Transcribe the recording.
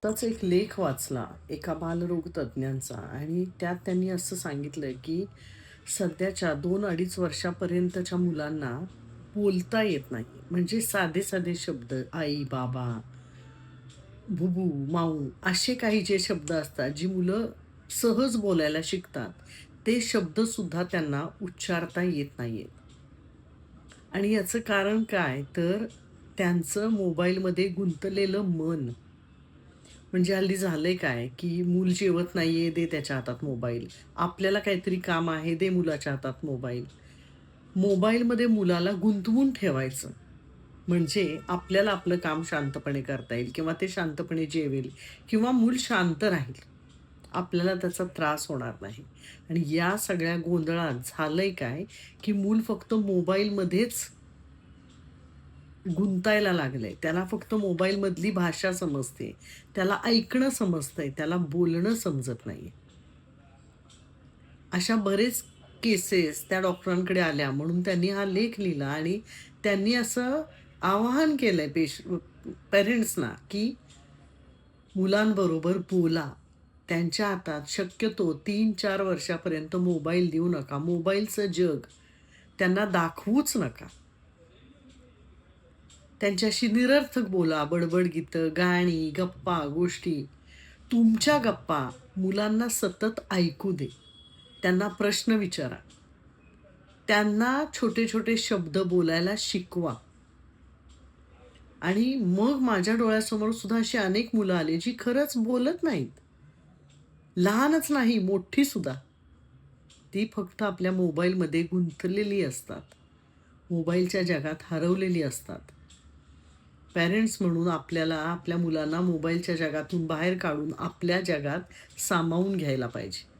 आताच एक लेख वाचला एका बालरोग तज्ज्ञांचा आणि त्यात त्यांनी असं सांगितलंय, की सध्याच्या 2-2.5 वर्षापर्यंतच्या मुलांना बोलता येत नाही. म्हणजे साधे-साधे शब्द आई, बाबा, बुबू, माऊ असे काही जे शब्द असतात, जी मुलं सहज बोलायला शिकतात, ते शब्दसुद्धा त्यांना उच्चारता येत नाहीयेत. आणि याचं कारण काय? तर त्यांचं मोबाईलमध्ये गुंतलेलं मन. म्हणजे हल्ली झालंय काय, की मूल जेवत नाहीये, दे त्याच्या हातात मोबाईल. आपल्याला काहीतरी काम आहे, दे मुलाच्या हातात मोबाईल. मोबाईलमध्ये मुलाला गुंतवून ठेवायचं. म्हणजे आपल्याला आपलं काम शांतपणे करता येईल किंवा ते शांतपणे जेवेल किंवा मूल शांत राहील. आपल्याला त्याचा त्रास होणार नाही. आणि या सगळ्या गोंधळात झालंय काय, की मूल फक्त मोबाईलमध्येच गुंतायला लागलंय. त्याला फक्त मोबाईलमधली भाषा समजते. त्याला ऐकणं समजतंय. त्याला बोलणं समजत नाहीये. अशा बरेच केसेस त्या डॉक्टरांकडे आल्या म्हणून त्यांनी हा लेख लिहिला आणि त्यांनी असं आवाहन केलंय पेरेंट्सना, की मुलांबरोबर बोला. त्यांच्या हातात शक्यतो 3-4 वर्षापर्यंत मोबाईल देऊ नका. मोबाईलचं जग त्यांना दाखवूच नका. त्यांच्याशी निरर्थक बोला, बडबड गीतं, गाणी, गप्पा, गोष्टी. तुमच्या गप्पा मुलांना सतत ऐकू दे. त्यांना प्रश्न विचारा. त्यांना छोटे-छोटे शब्द बोलायला शिकवा. आणि मग माझ्या डोळ्यासमोर सुद्धा अशी अनेक मुलं आली, जी खरंच बोलत नाहीत. लहानच नाही, मोठी सुद्धा. ती फक्त आपल्या मोबाईलमध्ये गुंतलेली असतात. मोबाईलच्या जगात हरवलेली असतात. पॅरेंट्स म्हणून आपल्याला आपल्या मुलांना मोबाईलच्या जगातून बाहेर काढून आपल्या जगात सामावून घ्यायला पाहिजे.